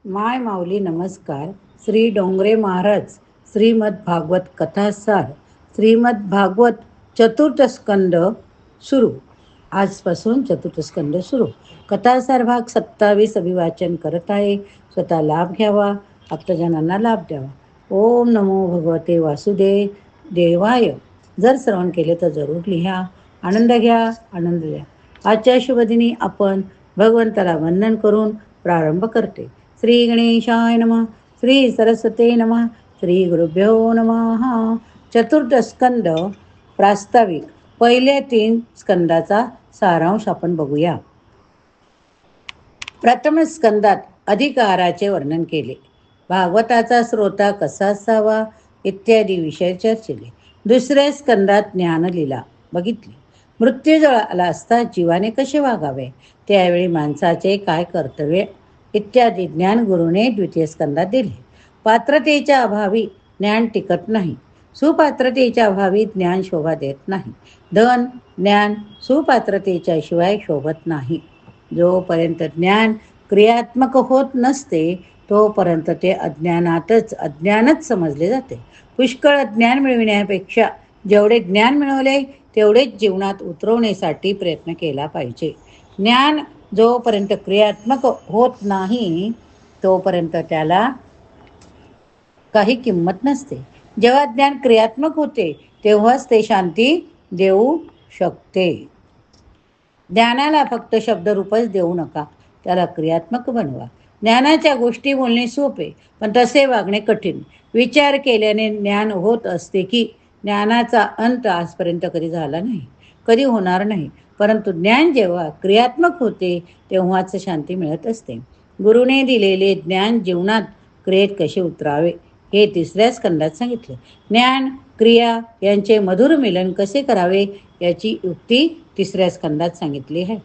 माय माऊली नमस्कार. श्री डोंगरे महाराज श्रीमद भागवत कथासार श्रीमद भागवत चतुर्थ स्कंद सुरू. आजपासून चतुर्थ स्कंद सुरू. कथासार भाग 27 अभिवाचन करत आहे. स्वतः लाभ घ्यावा, आप्तजनांना लाभ द्यावा. ओम नमो भगवते वासुदेव देवाय. जर श्रवण केले तर जरूर लिहा. आनंद घ्या, आनंद द्या. आजच्या शुभदिनी आपण भगवंताला वंदन करून प्रारंभ करते. श्री गणेशाय नमः. श्री सरस्वती नमः. श्री गुरुभ्यो नमः. चतुर्थ स्कंद प्रास्ताविक. पहिले 3 स्कंदाचा सारांश आपण बघूया. प्रथम स्कंदात अधिकाराचे वर्णन केले, भागवताचा श्रोता कसा असावा इत्यादी विषय चर्चिले. दुसऱ्या स्कंदात ज्ञानलीला बघितली. मृत्यू जवळ आला असता जीवाने कसे वागावे, त्यावेळी माणसाचे काय कर्तव्य इत्यादी ज्ञान गुरुने द्वितीय स्कंदात दिले. पात्रतेच्या अभावी ज्ञान टिकत नाही. सुपात्रतेच्या अभावी ज्ञान शोभा देत नाही. धन ज्ञान सुपात्रतेच्या शिवाय शोभत नाही. जोपर्यंत ज्ञान क्रियात्मक होत नसते तोपर्यंत ते अज्ञानच समजले जाते. पुष्कळ ज्ञान मिळविण्यापेक्षा जेवढे ज्ञान मिळवले तेवढेच जीवनात उतरवण्यासाठी प्रयत्न केला पाहिजे. ज्ञान जोपर्यंत क्रियात्मक होत नाही तोपर्यंत त्याला काही किंमत नसते. जेव्हा ज्ञान क्रियात्मक होते तेव्हाच ते शांती देऊ शकते. ज्ञानाला फक्त शब्दरूपच देऊ नका, त्याला क्रियात्मक बनवा. ज्ञानाच्या गोष्टी बोलणे सोपे, पण तसे वागणे कठीण. विचार केल्याने ज्ञान होत असते की ज्ञानाचा अंत आजपर्यंत कधी झाला नाही, कधी होणार नाही. परंतु ज्ञान जेव्हा क्रियात्मक होते तेव्हाच शांती मिळत असते. गुरुने दिलेले ज्ञान जीवनात क्रियेत कसे उतरावे हे तिसऱ्या स्कंदात सांगितले. ज्ञान क्रिया यांचे मधुर मिलन कसे करावे याची युक्ती तिसऱ्या स्कंदात सांगितली आहे.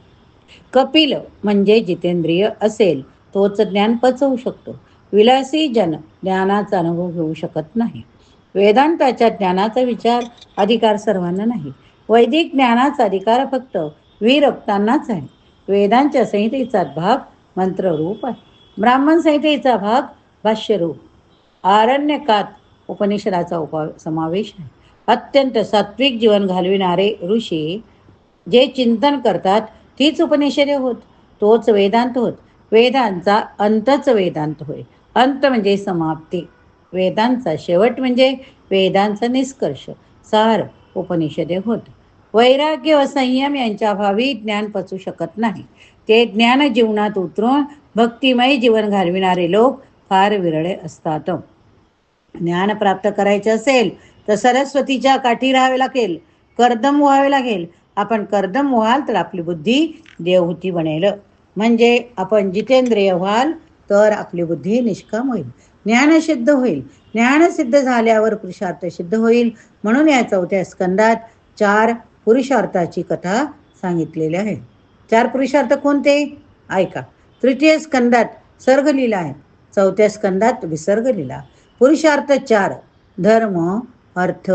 कपिल म्हणजे जितेंद्रिय असेल तोच ज्ञान पचवू शकतो. विलासी जन ज्ञानाचा अनुभव घेऊ शकत नाही. वेदांताच्या ज्ञानाचा विचार अधिकार सर्वांना नाही. वैदिक ज्ञानाचा अधिकार फक्त विरक्तांनाच आहे. वेदांच्या संहितेचा भाग मंत्ररूप आहे. ब्राह्मण संहितेचा भाग भाष्यरूप. आरण्यकात उपनिषदाचा समावेश आहे. अत्यंत सात्विक जीवन घालविणारे ऋषी जे चिंतन करतात तीच उपनिषदे होत, तोच वेदांत होत. वेदांचा अंतच वेदांत होय. अंत म्हणजे समाप्ती. वेदांचा शेवट म्हणजे वेदांचा निष्कर्ष सार उपनिषदे होत. वैराग्य व संयम यांच्या अभावी ज्ञान पचू शकत नाही. ते ज्ञान जीवनात उतरून भक्तिमय जीवन घालविणारे लोक फार विरळे असतात. ज्ञान प्राप्त करायचे असेल तर सरस्वतीच्या काठी राहावे लागेल, कर्दम व्हावे लागेल. आपण कर्दम व्हाल तर आपली बुद्धी देवहूती बनेल, म्हणजे आपण जितेंद्रिय व्हाल तर आपली बुद्धी निष्काम होईल, ज्ञान सिद्ध होईल. ज्ञान सिद्ध झाल्यावर पुरुषार्थ सिद्ध होईल. म्हणून या चौथ्या स्कंदात 4 पुरुषार्थाची कथा सांगितलेली आहे. 4 पुरुषार्थ कोणते ऐका. तृतीय स्कंदात सर्गलीला आहे. चौथ्या स्कंदात विसर्गलीला. पुरुषार्थ 4: धर्म, अर्थ,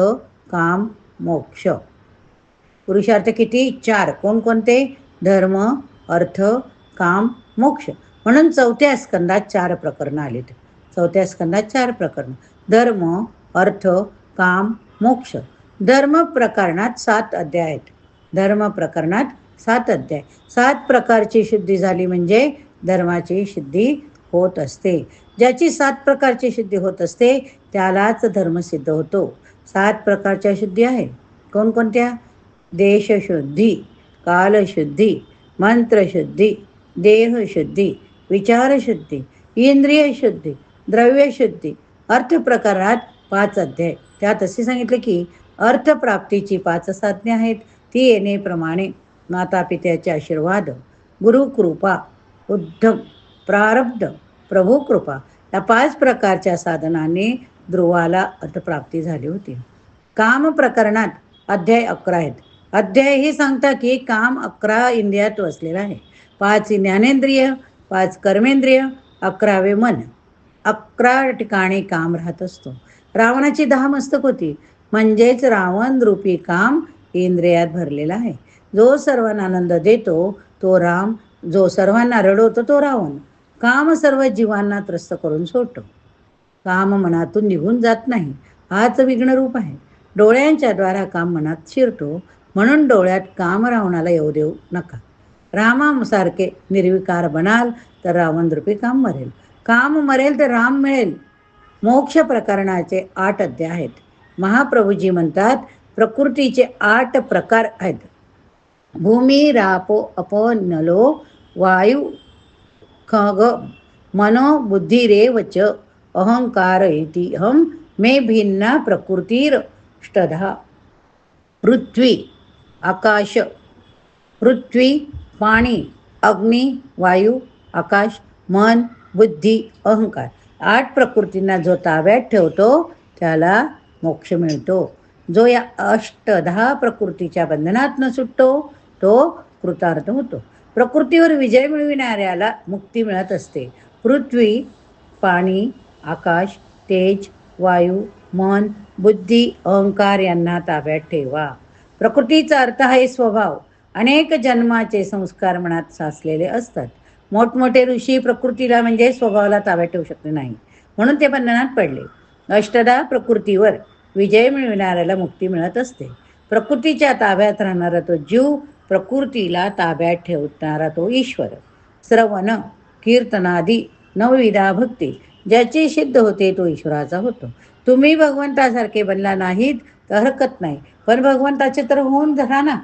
काम, मोक्ष. पुरुषार्थ किती? 4. कोणकोणते? धर्म, अर्थ, काम, मोक्ष. म्हणून चौथ्या स्कंदात 4 प्रकरणं आलीत. चौथ्या स्कंदात 4 प्रकरण. धर्म, अर्थ, काम, मोक्ष. धर्म प्रकरणात 7 अध्याय आहेत. धर्म प्रकरणात 7 अध्याय. 7 प्रकारची शुद्धी झाली म्हणजे धर्माची सिद्धी होत असते. ज्याची 7 प्रकारची शुद्धी होत असते त्यालाच धर्म सिद्ध होतो. 7 प्रकारच्या शुद्धी आहे. कोणकोणत्या? देशशुद्धी, कालशुद्धी, मंत्रशुद्धी, देहशुद्धी, विचारशुद्धी, इंद्रिय शुद्धी, द्रव्यशुद्धी. अर्थ प्रकारात 5 अध्याय. त्यात असे सांगितले की अर्थप्राप्तीची 5 साधने आहेत. ती येणेप्रमाणे मातापित्याचे आशीर्वाद, गुरुकृपा, उद्धम, प्रारब्ध, प्रभुकृपा या 5 प्रकारच्या साधनाने ध्रुवाला अर्थप्राप्ती झाली होती. काम प्रकरणात अध्याय 11 आहेत. अध्याय हे सांगतात की काम 11 इंद्रियात वसलेलं आहे. 5 ज्ञानेंद्रिय, 5 कर्मेंद्रिय, 11वे मन. 11 ठिकाणी काम राहत असतो. रावणाची 10 मस्तक होती, म्हणजेच रावण रूपी काम इंद्रियात भरलेला आहे. जो सर्वांना आनंद देतो तो राम, जो सर्वांना रडवतो तो रावण. काम सर्व जीवांना त्रस्त करून सोडतो. काम मनातून निघून जात नाही, हाच विघ्न रूप आहे. डोळ्यांच्या द्वारा काम मनात शिरतो, म्हणून डोळ्यात काम रावणाला येऊ देऊ नका. रामासारखे निर्विकार बनाल तर रावणरूपी काम मरेल. काम मरेल तर राम मिळेल. मोक्ष प्रकरणाचे 8 अध्याय आहेत. महाप्रभूजी म्हणतात, प्रकृतीचे 8 प्रकार आहेत. भूमी, रापो, अपो, नलो, वायू, खग, मनो, बुद्धिरेवच अहंकार इति हम मे भिन्ना प्रकृतीरष्टधा. पृथ्वी, आकाश, पृथ्वी, पाणी, अग्नी, वायू, आकाश, मन, बुद्धी, अहंकार, 8 प्रकृतींना जो ताब्यात ठेवतो त्याला मोक्ष मिळतो. जो या 8 प्रकृतीच्या बंधनात न सुटतो तो कृतार्थ होतो. प्रकृतीवर विजय मिळविणाऱ्याला मुक्ती मिळत असते. पृथ्वी, पाणी, आकाश, तेज, वायू, मन, बुद्धी, अहंकार यांना ताब्यात ठेवा. प्रकृतीचा अर्थ आहे स्वभाव. अनेक जन्माचे संस्कार मनात साचलेले असतात. मोठमोठे ऋषी प्रकृतीला म्हणजे स्वभावाला ताब्यात ठेवू शकले नाही, म्हणून ते बंधनात पडले. 8 प्रकृतीवर विजय मिळविणाऱ्याला मुक्ती मिळत असते. प्रकृतीच्या ताब्यात राहणारा तो जीव, प्रकृतीला ताब्यात ठेवणारा तो ईश्वर. श्रवण, कीर्तनादी 9 भक्ती ज्याची सिद्ध होते तो ईश्वराचा होतो. तुम्ही भगवंतासारखे बनला नाहीत तर हरकत नाही, पण भगवंताचे तर होऊन धरा ना.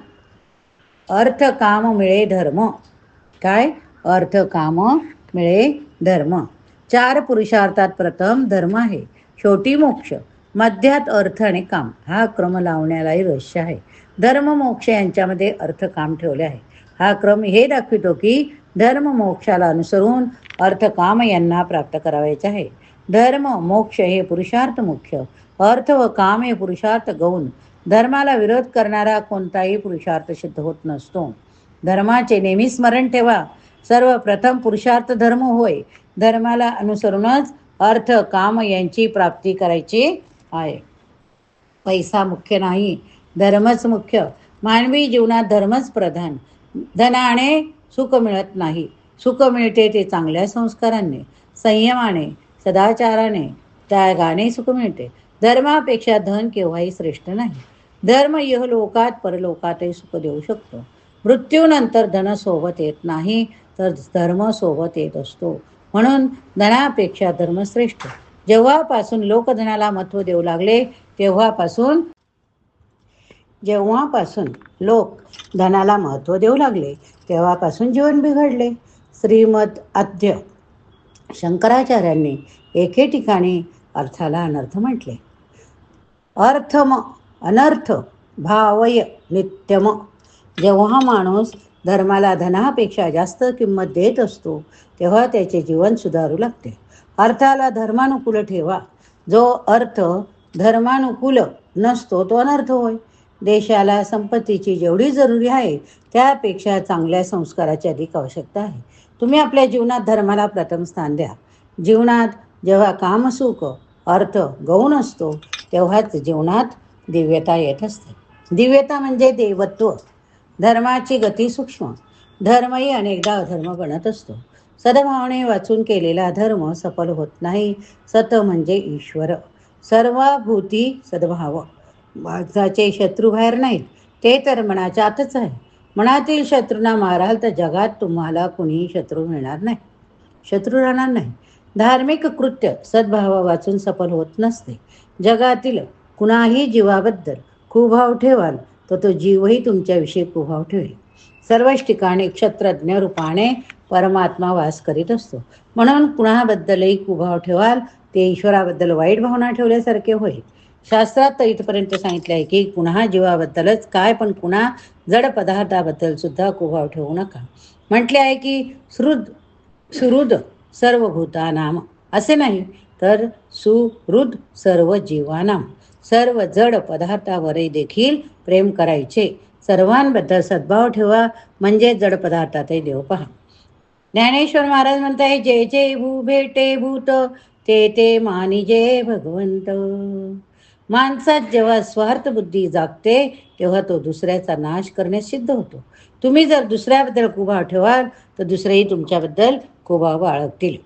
अर्थ काम मिळे धर्म. काय? अर्थ काम मिळे धर्म. 4 पुरुषार्थात प्रथम धर्म आहे, शेवटी मोक्ष, मध्यात अर्थ आणि काम. हा क्रम लावण्यालाही रहस्य आहे. धर्म मोक्ष यांच्यामध्ये अर्थ काम ठेवले आहे. हा क्रम हे दाखवितो की धर्म मोक्षाला अनुसरून अर्थ काम यांना प्राप्त करावायचे आहे. धर्म मोक्ष हे पुरुषार्थ मुख्य, अर्थ व काम हे पुरुषार्थ गौण. धर्माला विरोध करणारा कोणताही पुरुषार्थ सिद्ध होत नसतो. धर्माचे नेहमी स्मरण ठेवा. सर्वप्रथम पुरुषार्थ धर्म होय. धर्माला अनुसरूनच अर्थ काम यांची प्राप्ती करायची आहे. पैसा मुख्य नाही, धर्मच मुख्य. मानवी जीवनात धर्मच प्रधान. धनाने सुख मिळत नाही. सुख मिळते ते चांगल्या संस्कारांनी, संयमाने, सदाचाराने, त्यागाने सुख मिळते. धर्मापेक्षा धन केव्हाही श्रेष्ठ नाही. धर्म इहलोकात परलोकातही सुख देऊ शकतो. मृत्यूनंतर धन सोबत येत नाही तर धर्म सोबत येत असतो. म्हणून धनापेक्षा धर्म श्रेष्ठ. जेव्हापासून लोक धनाला महत्त्व देऊ लागले जेव्हापासून लोक धनाला महत्त्व देऊ लागले तेव्हापासून जीवन बिघडले. श्रीमद आद्य शंकराचार्यांनी एके ठिकाणी अर्थाला अनर्थ म्हटले. अर्थम अनर्थ भावय नित्यम. जेव्हा माणूस धर्माला धनापेक्षा जास्त किंमत देत असतो तेव्हा त्याचे जीवन सुधारू लागते. अर्थाला धर्मानुकूल ठेवा. जो अर्थ धर्मानुकूल नसतो तो अनर्थ होय. देशाला संपत्तीची जेवढी जरुरी आहे त्यापेक्षा चांगल्या संस्काराची अधिक आवश्यकता आहे. तुम्ही आपल्या जीवनात धर्माला प्रथम स्थान द्या. जीवनात जेव्हा कामसुख अर्थ गौण असतो तेव्हाच जीवनात दिव्यता येत असते. दिव्यता म्हणजे देवत्व. धर्माची गती सूक्ष्म. धर्मही अनेकदा अधर्म बनत असतो. सद्भावने वाचून केलेला धर्म सफल होत नाही. सत म्हणजे ईश्वर. सर्वभूती सद्भाव. माणसाचे शत्रू बाहेर नाहीत, ते तर मनाच्या आतच आहे. मनातील शत्रूंना माराल तर जगात तुम्हाला कुणीही शत्रू मिळणार नाही, शत्रू राहणार नाही. धार्मिक कृत्य सद्भाव वाचून सफल होत नसते. जगातील कुणाही जीवाबद्दल कुभाव ठेवाल तर तो जीवही तुमच्याविषयी कुभाव ठेवेल. सर्वच ठिकाणी क्षत्रज्ञ रूपाने परमात्मा वास करीत असतो. म्हणून कुणाबद्दलही कुभाव ठेवाल ते ईश्वराबद्दल वाईट भावना ठेवल्यासारखे होईल. शास्त्रात तर इथपर्यंत सांगितले आहे की कुणा जीवाबद्दलच काय, पण कुणा जड पदार्थाबद्दल सुद्धा कुभाव ठेवू नका. म्हटले आहे की सुहृद सर्व भूतानाम, असे नाही तर सुहृद सर्व जीवानाम. सर्व जड पदार्थावरही देखील प्रेम करायचे. सर्वांबद्दल सद्भाव ठेवा म्हणजे जड पदार्थातही देव पहा. ज्ञानेश्वर महाराज म्हणताय, जे जे भू भेटे भूत ते ते मानिजे भगवंत. माणसात जेव्हा स्वार्थ बुद्धी जागते तेव्हा तो दुसऱ्याचा नाश करण्यास सिद्ध होतो. तुम्ही जर दुसऱ्याबद्दल कुभाव ठेवाल तर दुसरेही तुमच्याबद्दल कुबा बाळगतील.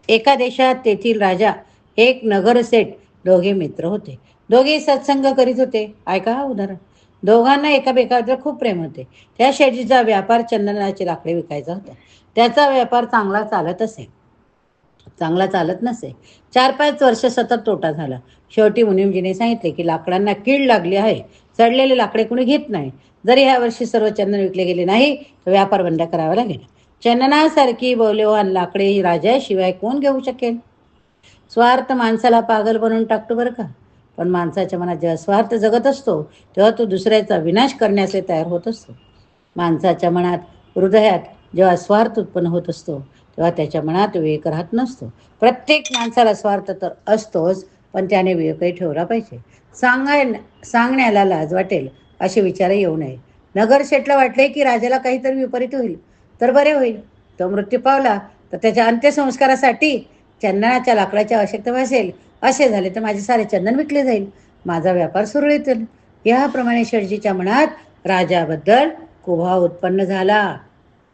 एका देशात तेथील राजा एक नगरसेठ दोघे मित्र होते. दोघे सत्संग करीत होते. ऐका हा उदाहरण. दोघांना एकामेकाबद्दल खूप प्रेम होते. त्या शेठजीचा व्यापार चंदनाचे लाकडे विकायचा होता. त्याचा व्यापार चांगला चालत नसे. 4-5 वर्ष सतत तोटा झाला. शेवटी मुनिमजीने सांगितले की लाकडांना कीड लागली आहे. सडलेले लाकडे कोणी घेत नाही. जरी ह्या वर्षी सर्व चंदन विकले गेले नाही तर व्यापार बंद करावा लागेल. चंदनासारखी मौल्यवान लाकडे राजाशिवाय कोण घेऊ शकेल? स्वार्थ माणसाला पागल बनवून टाकतो बरं का. पण माणसाच्या मनात जेव्हा स्वार्थ जगत असतो तेव्हा तो दुसऱ्याचा विनाश करण्याचे तयार होत असतो. माणसाच्या मनात, हृदयात जेव्हा स्वार्थ उत्पन्न होत असतो तेव्हा त्याच्या मनात विवेक राहत नसतो. प्रत्येक माणसाला स्वार्थ तर असतोच, पण त्याने विवेकही ठेवला पाहिजे. सांगण्याला लाज वाटेल असे विचार येऊ नये. नगरशेठला वाटले की राजाला काहीतरी विपरीत होईल तर बरे होईल. तो मृत्यू पावला तर त्याच्या अंत्यसंस्कारासाठी चंदनाच्या लाकडाची आवश्यकता भासेल. असे झाले तर माझे सारे चंदन विकले जाईल. माझा व्यापार सुरळीत होईल. याप्रमाणे शेठजीच्या मनात राजाबद्दल कुभा उत्पन्न झाला.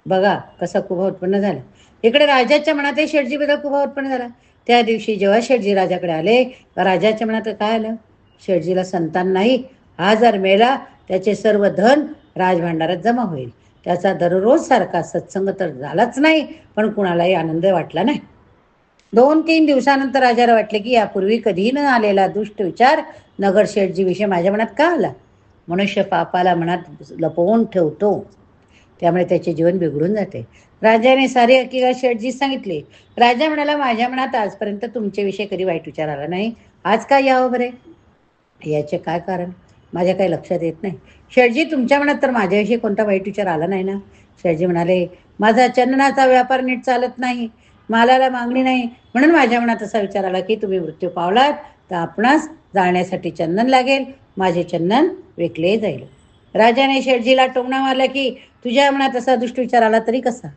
बघा कसा कुभा उत्पन्न झाला. इकडे राजाच्या मनातही शेठजीबद्दल कुभा उत्पन्न झाला. त्या दिवशी जेव्हा शेठजी राजाकडे आले तर राजाच्या मनात काय आलं? शेठजीला संतान नाही. हा जर मेला त्याचे सर्व धन राजभांडारात जमा होईल. त्याचा दररोज सारखा सत्संग तर झालाच नाही, पण कुणालाही आनंद वाटला नाही. 2-3 दिवसानंतर राजाला वाटले की यापूर्वी कधीही न आलेला दुष्ट विचार नगरशेठजी विषयी माझ्या मनात का आला? मनुष्य पापाला मनात लपवून ठेवतो, त्यामुळे त्याचे जीवन बिघडून जाते. राजाने सारी हकीकत शेठजीस सांगितले. राजा म्हणाला, माझ्या मनात आजपर्यंत तुमच्याविषयी कधी वाईट विचार आला नाही. आज काय यावं बरे? याचे काय कारण माझ्या काही लक्षात येत नाही. शेठजी, तुमच्या मनात तर माझ्याविषयी कोणता वाईट विचार आला नाही ना? शेठजी म्हणाले, माझा चंदनाचा व्यापार नीट चालत नाही, मालाला मागणी नाही, म्हणून माझ्या मनात असा विचार आला की तुम्ही मृत्यू पावलात तर आपणास जाळण्यासाठी चंदन लागेल. माझे चंदन विकले जाईल. राजाने शेठजीला टोमणा मारला की तुझ्या मनात असा दुष्ट विचार आला तरी कसा?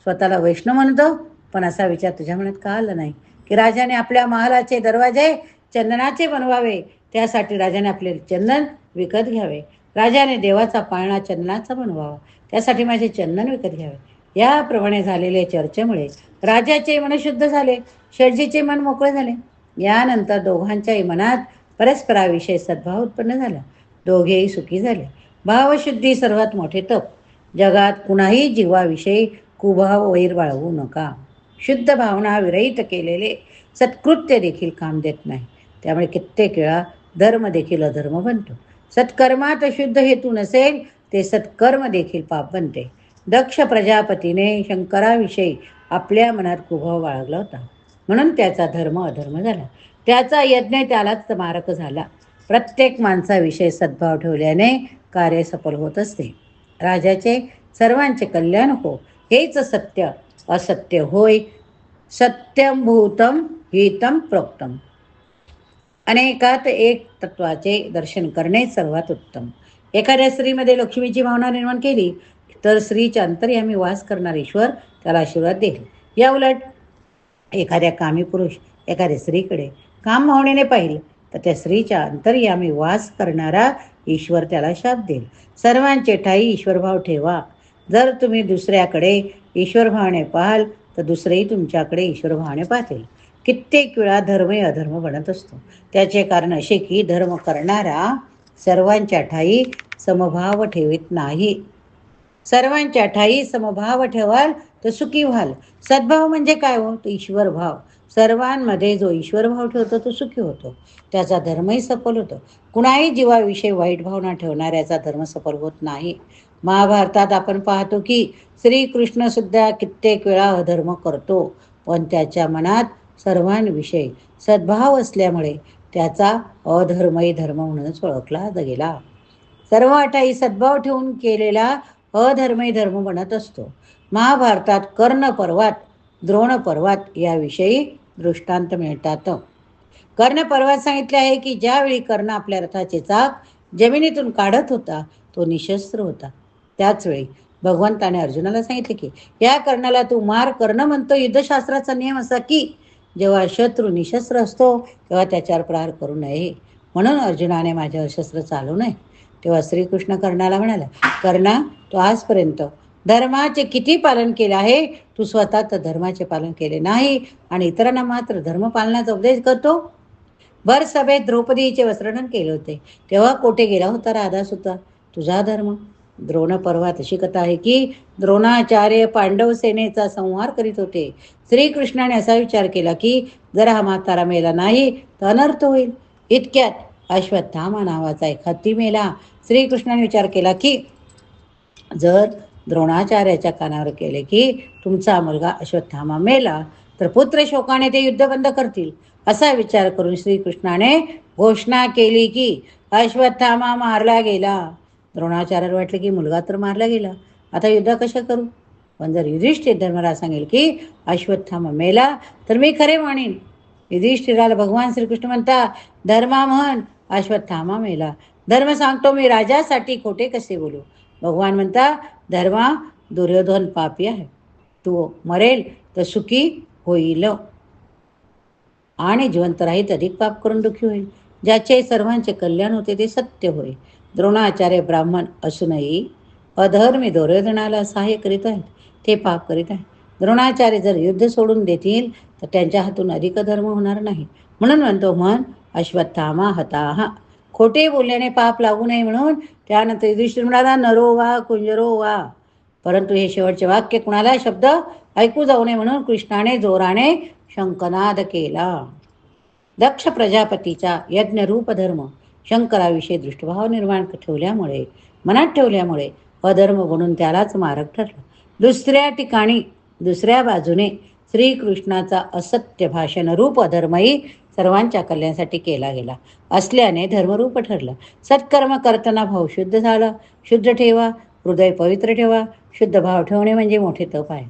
स्वतःला वैष्णव म्हणतो, पण असा विचार तुझ्या मनात का आला नाही की राजाने आपल्या महालाचे दरवाजे चंदनाचे बनवावे? त्यासाठी राजाने आपले चंदन विकत घ्यावे. राजाने देवाचा पाळणा चंदनाचा बनवावा, त्यासाठी माझे चंदन विकत घ्यावे. याप्रमाणे झालेल्या चर्चेमुळे राजाचे मन शुद्ध झाले, शेठजीचे मन मोकळे झाले. यानंतर दोघांच्याही मनात परस्पराविषयी सद्भाव उत्पन्न झाला. दोघेही सुखी झाले. भावशुद्धी सर्वात मोठे तप. जगात कुणाही जीवाविषयी कुभाव वैर बाळगू नका. शुद्ध भावना विरहित केलेले सत्कृत्य देखील काम देत नाही. त्यामुळे कित्येक वेळा धर्म देखील अधर्म बनतो. सत्कर्मात शुद्ध हेतू नसेल ते सत्कर्म देखील पाप बनते. दक्ष प्रजापतीने शंकराविषयी आपल्या मनात कुभाव बाळगला होता, म्हणून त्याचा धर्म अधर्म झाला. त्याचा यज्ञ त्यालाच मारक झाला. प्रत्येक माणसाविषयी सद्भाव ठेवल्याने कार्य सफल होत असते. राजाचे सर्वांचे कल्याण हो, हेच सत्य असत्य होय. सत्यम भूतम हितम प्रोक्तम. अनेकात एक तत्वाचे दर्शन करणे सर्वात उत्तम. एखाद्या स्त्रीमध्ये लक्ष्मीची भावना निर्माण केली तर स्त्रीच्या अंतर्यामी वास करणारा ईश्वर त्याला आशीर्वाद देईल. या उलट एखाद्या कामी पुरुष एखाद्या स्त्रीकडे काम भावनेने पाहिल तर त्या स्त्रीच्या अंतर्यामी वास करणारा ईश्वर त्याला शाप देईल. सर्वांचे ठाई ईश्वरभाव ठेवा. जर तुम्ही दुसऱ्याकडे ईश्वरभावाने पाहाल तर दुसरेही तुमच्याकडे ईश्वरभावाने पाहतील. कित्येक वेळा धर्मही अधर्म बनत असतो. त्याचे कारण असे की धर्म करणारा सर्वांच्या ठाई समभाव ठेवित नाही. सर्वांच्या ठाई समभाव ठेवाल तर सुखी व्हाल. सद्भाव म्हणजे काय हो? तो ईश्वर भाव. सर्वांमध्ये जो ईश्वर भाव ठेवतो तो सुखी होतो, त्याचा धर्मही सफल होतो. कुणाही जीवाविषयी वाईट भावना ठेवणाऱ्याचा धर्म सफल होत नाही. महाभारतात आपण पाहतो की श्रीकृष्ण सुद्धा कित्येक वेळा अधर्म करतो, पण त्याच्या मनात सर्वांविषयी सद्भाव असल्यामुळे त्याचा अधर्मही धर्म म्हणूनच ओळखला गेला. सर्व ठाई सद्भाव ठेवून केलेला अधर्मही धर्म बनत असतो. महाभारतात कर्ण पर्वात, द्रोण पर्वात याविषयी दृष्टांत मिळतात. कर्ण पर्वात सांगितले आहे की ज्यावेळी कर्ण आपल्या रथाचे चाक जमिनीतून काढत होता तो निशस्त्र होता. त्याचवेळी भगवंताने अर्जुनाला सांगितले की या कर्णाला तू मार. कर्ण म्हणतो युद्धशास्त्राचा नियम असा की जेव्हा शत्रू निशस्त्र असतो तेव्हा त्याच्यावर प्रहार करू नये, म्हणून अर्जुनाने माझ्यावर शस्त्र चालू नये. तेव्हा श्रीकृष्ण कर्णाला म्हणाला, कर्णा, तू आजपर्यंत धर्माचे किती पालन केले आहे, तू स्वतः तर धर्माचे पालन केले नाही आणि इतरांना मात्र धर्म पालनाचा उपदेश करतो. भर सभेत द्रौपदीचे वस्त्रहरण केले होते, तेव्हा कोठे गेला होता राधा सुद्धा तुझा धर्म. द्रोण पर्वात अशी कथा आहे की द्रोणाचार्य पांडव सेनेचा संहार करीत होते. श्रीकृष्णाने असा विचार केला की जर हा म्हातारा मेला नाही तर अनर्थ होईल. इतक्यात अश्वत्थामा नावाचा एक हत्ती मेला. श्रीकृष्णाने विचार केला की जर द्रोणाचार्याच्या कानावर केले की तुमचा मुलगा अश्वत्थामा मेला तर पुत्र शोकाने ते युद्ध बंद करतील, असा विचार करून श्रीकृष्णाने घोषणा केली की अश्वत्थामा मारला गेला. द्रोणाचार्याला वाटले की मुलगा तर मारला गेला, आता युद्ध कसं करू. पण जर युधिष्ठिर धर्मराज सांगेल की अश्वत्थामा मेला तर मी खरे म्हणेन. युधिष्ठिराला भगवान श्रीकृष्ण म्हणता, धर्मा म्हण अश्वत्थामा मेला. धर्म सांगतो मी राजासाठी खोटे कसे बोलू. भगवान म्हणता, धर्मा दुर्योधन पापी आहे, तो मरेल तर सुखी होईल आणि जिवंत राहील अधिक पाप करून दुःखी होईल. ज्याचे सर्वांचे कल्याण होते ते सत्य होय. द्रोणाचार्य ब्राह्मण असूनही अधर्मी दुर्योधनाला सहाय्य करीत आहेत, ते पाप करीत आहेत. द्रोणाचार्य जर युद्ध सोडून देतील तर त्यांच्या हातून अधिक धर्म होणार नाही. म्हणून म्हणतो म्हण अश्वत्थामा हताहा. खोटे बोलल्याने पाप लागू नये म्हणून त्यानंतर युधिष्ठिर म्हणाला, नरो वा कुंजरो वा. परंतु हे शेवटचे वाक्य कुणाला शब्द ऐकू जाऊ नये म्हणून कृष्णाने जोराने शंखनाद केला. दक्ष प्रजापतीचा यज्ञरूप धर्म शंकराविषयी दृष्टभाव निर्माण ठेवल्यामुळे मनात ठेवल्यामुळे अधर्म म्हणून त्यालाच मारक ठरला. दुसऱ्या ठिकाणी दुसऱ्या बाजूने श्रीकृष्णाचा असत्य भाषण रूप अधर्मही सर्वांच्या कल्याणासाठी केला गेला असल्याने धर्मरूप ठरलं. सत्कर्म करताना भाव शुद्ध झाला. शुद्ध ठेवा, हृदय पवित्र ठेवा. शुद्ध भाव ठेवणे म्हणजे मोठे तप आहे.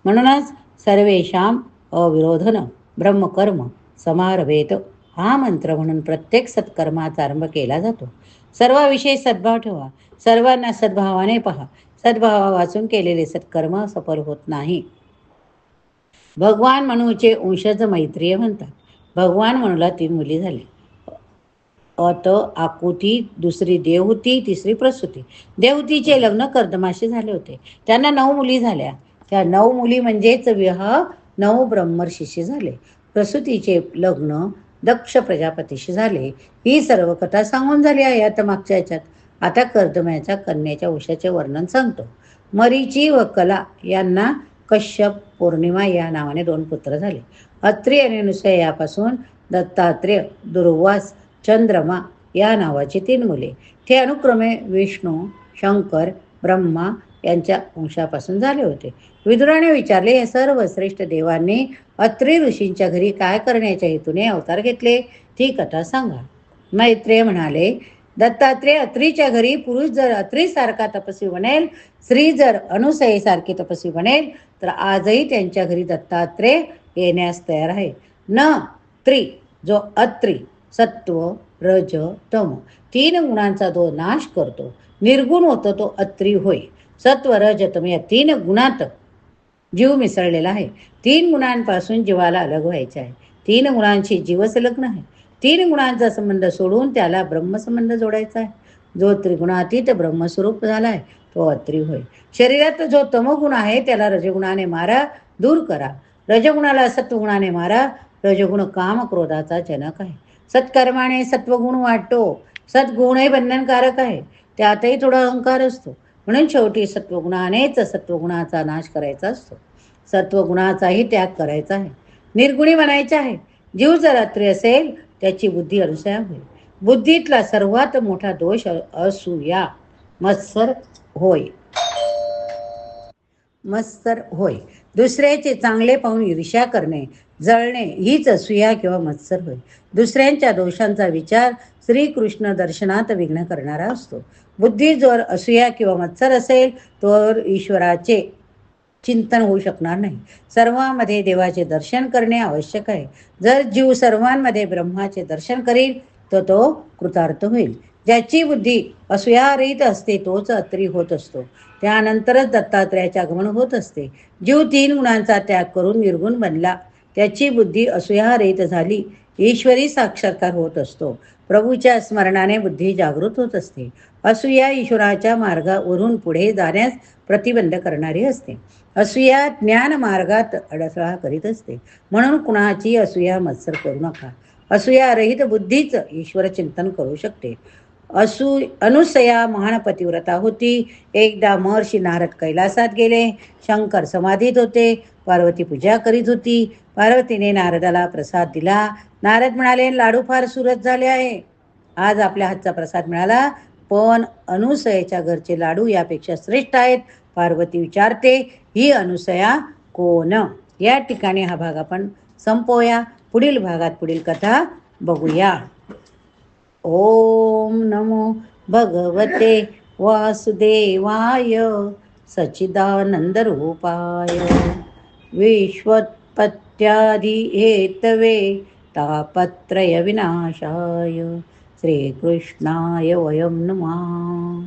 म्हणूनच सर्वेशाम अविरोधन ब्रह्मकर्म समारभेत हा मंत्र म्हणून प्रत्येक सत्कर्माचा आरंभ केला जातो. सर्वाविषयी सद्भाव ठेवा, सर्वांना सद्भावाने पहा. सद्भावा वाचून केलेले सत्कर्म सफल होत नाही. भगवान मनूचे वंशज मैत्रीय म्हणतात. भगवान मनूला 3 मुली झाल्या. अत आकुती, दुसरी देवहूती, तिसरी प्रसूती. देवहूतीचे लग्न कर्दमाशी झाले होते. त्यांना 9 मुली झाल्या. त्या 9 मुली म्हणजेच विवाह 9 ब्रह्मर्षीशी झाले. प्रसूतीचे लग्न दक्ष प्रजापतीशी झाले. ही सर्व कथा सांगून झाली आहे आता मागच्या याच्यात. आता कर्दमाच्या कन्याच्या वंशाचे वर्णन सांगतो. मरीची व कला यांना कश्यप, पौर्णिमा या नावाने 2 पुत्र झाले. अत्री आणि अनुसूया यापासून दत्तात्रेय, दुर्वास, चंद्रमा या नावाची 3 मुले. ते अनुक्रमे विष्णू, शंकर, ब्रह्मा यांच्या वंशापासून झाले होते. विदुराने विचारले, या सर्व श्रेष्ठ देवांनी अत्री ऋषींच्या घरी काय करण्याच्या हेतूने अवतार घेतले, ती कथा सांगा. मैत्रेय म्हणाले, दत्तात्रेय अत्रीच्या घरी पुरुष जर अत्रीसारखा तपस्वी बनेल, स्त्री जर अनुसयेसारखी तपस्वी बनेल तर आजही त्यांच्या घरी दत्तात्रेय येण्यास तयार आहे. न त्री जो अत्री सत्व रज तम 3 गुणांचा जो नाश करतो, निर्गुण होतो तो अत्री होय. सत्व रज तम या 3 गुणात जीव मिसळलेला आहे. 3 गुणांपासून जीवाला अलग व्हायचे आहे. 3 गुणांशी जीवच लग्न आहे. 3 गुणांचा संबंध सोडून त्याला ब्रह्मसंबंध जोडायचा आहे. जो त्रिगुणातीत ब्रह्मस्वरूप झाला आहे तो अत्री होय. शरीरात जो तमोगुण आहे त्याला रजगुणाने मारा, दूर करा. रजगुणाला सत्वगुणाने मारा. रजगुण काम क्रोधाचा जनक आहे. सत्कर्माने सत्वगुण वाटतो. सद्गुणही बंधनकारक आहे, त्यातही थोडा अहंकार असतो. म्हणून शेवटी सत्वगुणानेच सत्वगुणाचा नाश करायचा असतो. सत्वगुणाचाही त्याग करायचा आहे. निर्गुणी बनायचे आहे. जीव जर अत्री असेल त्याची बुद्धी अनुसया होईल. बुद्धीतला सर्वात मोठा दोष असूया मत्सर होय. मत्सर होय. दुसऱ्याचे चांगले पाहून ईर्ष्या करणे, जळणे हीच असूया किंवा मत्सर होय. दुसऱ्यांच्या दोषांचा विचार श्रीकृष्ण दर्शनात विघ्न करणारा असतो. बुद्धी जर असूया किंवा मत्सर असेल तर ईश्वराचे चिंतन होऊ शकणार नाही. सर्वांमध्ये देवाचे दर्शन करणे आवश्यक आहे. जर जीव सर्वांमध्ये ब्रह्माचे दर्शन करील तर तो कृतार्थ होईल. ज्याची बुद्धी असूयारहित असते तोच अत्री होत असतो. त्यानंतरच दत्तात्रेयाचे आगमन होत असते. जीव 3 गुणांचा त्याग करून निर्गुण बनला, त्याची बुद्धी असूयारहित झाली, ईश्वरी साक्षात्कार होत असतो. प्रभूच्या स्मरणाने बुद्धी जागृत होत असते. असूया ईश्वराच्या मार्गावरून पुढे जाण्यास प्रतिबंध करणारी असते. असूया ज्ञान मार्गात अडथळा करीत असते. म्हणून कुणाची असूया मत्सर करू नका. असूया रहित बुद्धीच ईश्वर चिंतन करू शकते. अनुसया महान पतिव्रता होती. एकदा महर्षी नारद कैलासात गेले. शंकर समाधीत होते. पार्वती पूजा करीत होती. पार्वतीने नारदाला प्रसाद दिला. नारद म्हणाले, लाडू फार सुरत झाले आहे. आज आपल्या हातचा प्रसाद मिळाला, पण अनुसयाच्या घरचे लाडू यापेक्षा श्रेष्ठ आहेत. पार्वती विचारते, ही अनुसया कोण? या ठिकाणी हा भाग आपण संपवूया. पुढील भागात पुढील कथा बघूया. ओम नमो भगवते वासुदेवाय सच्चिदानंद रूपाय विश्वोत्पत्त्यादि हेतवे तापत्रय विनाशाय श्रीकृष्णाय वयं नमः.